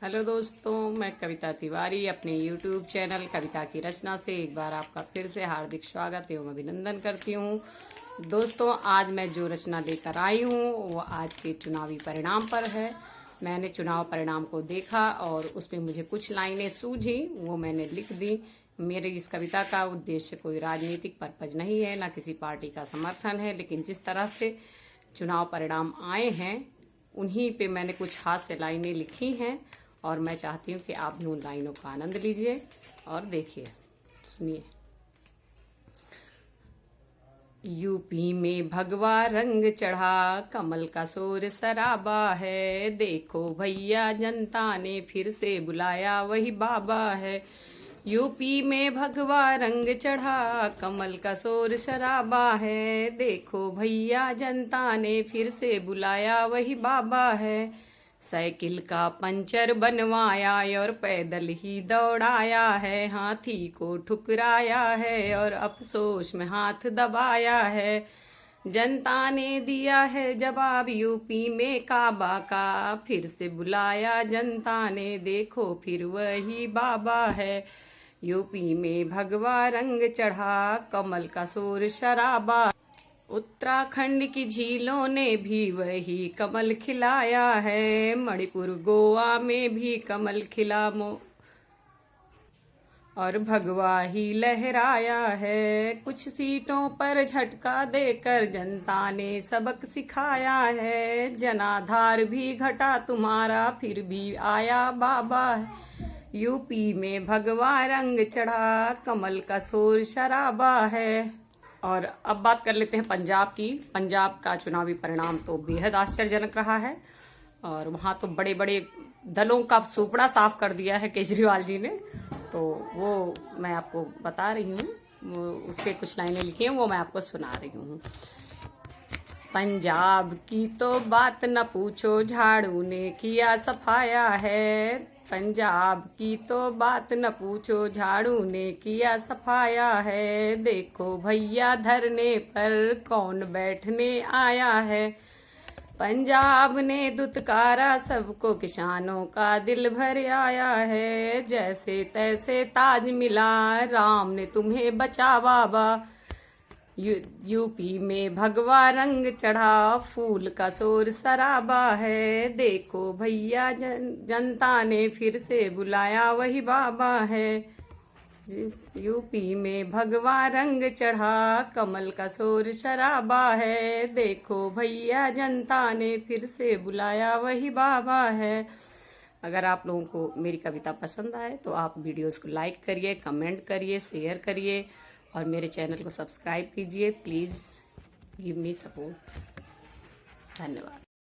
Hello दोस्तों, मैं कविता तिवारी अपने YouTube चैनल कविता की रचना से एक बार आपका फिर से हार्दिक स्वागत एवं अभिनंदन करती हूँ। दोस्तों, आज मैं जो रचना लेकर आई हूँ वो आज के चुनावी परिणाम पर है। मैंने चुनाव परिणाम को देखा और उसमें मुझे कुछ लाइनें सूझी, वो मैंने लिख दी। मेरी इस कविता का उद्देश्य कोई राजनीतिक पर्पज नहीं है, ना किसी पार्टी का समर्थन है, लेकिन जिस तरह से चुनाव परिणाम आए हैं उन्हीं पे मैंने कुछ हास्य लाइनें लिखी हैं और मैं चाहती हूँ कि आप भी उन लाइनों का आनंद लीजिए और देखिए, सुनिए। यूपी में भगवा रंग चढ़ा, कमल का शोर सराबा है। देखो भैया, जनता ने फिर से बुलाया, वही बाबा है। यूपी में भगवा रंग चढ़ा, कमल का शोर शराबा है। देखो भैया, जनता ने फिर से बुलाया, वही बाबा है। साइकिल का पंचर बनवाया और पैदल ही दौड़ाया है। हाथी को ठुकराया है और अफसोस में हाथ दबाया है। जनता ने दिया है जवाब, यूपी में काबा का फिर से बुलाया जनता ने। देखो फिर वही बाबा है। यूपी में भगवा रंग चढ़ा, कमल का शोर शराबा। उत्तराखंड की झीलों ने भी वही कमल खिलाया है। मणिपुर गोवा में भी कमल खिला और भगवा ही लहराया है। कुछ सीटों पर झटका देकर जनता ने सबक सिखाया है। जनाधार भी घटा तुम्हारा, फिर भी आया बाबा है। यूपी में भगवा रंग चढ़ा, कमल का शोर शराबा है। और अब बात कर लेते हैं पंजाब की। पंजाब का चुनावी परिणाम तो बेहद आश्चर्यजनक रहा है और वहां तो बड़े बड़े दलों का सुपड़ा साफ कर दिया है केजरीवाल जी ने। तो वो मैं आपको बता रही हूँ, उस पर कुछ लाइनें लिखी हैं, वो मैं आपको सुना रही हूँ। पंजाब की तो बात न पूछो, झाड़ू ने किया सफाया है। पंजाब की तो बात न पूछो, झाड़ू ने किया सफाया है। देखो भैया, धरने पर कौन बैठने आया है। पंजाब ने दुत्कारा सबको, किसानों का दिल भर आया है। जैसे तैसे ताज मिला, राम ने तुम्हें बचा बाबा। यूपी में भगवा रंग चढ़ा, फूल का शोर सराबा है। देखो भैया, जनता ने फिर से बुलाया, वही बाबा है। यूपी में भगवा रंग चढ़ा, कमल का शोर शराबा है। देखो भैया, जनता ने फिर से बुलाया, वही बाबा है। अगर आप लोगों को मेरी कविता पसंद आए तो आप वीडियोस को लाइक करिए, कमेंट करिए, शेयर करिए और मेरे चैनल को सब्सक्राइब कीजिए। Please give me support. धन्यवाद।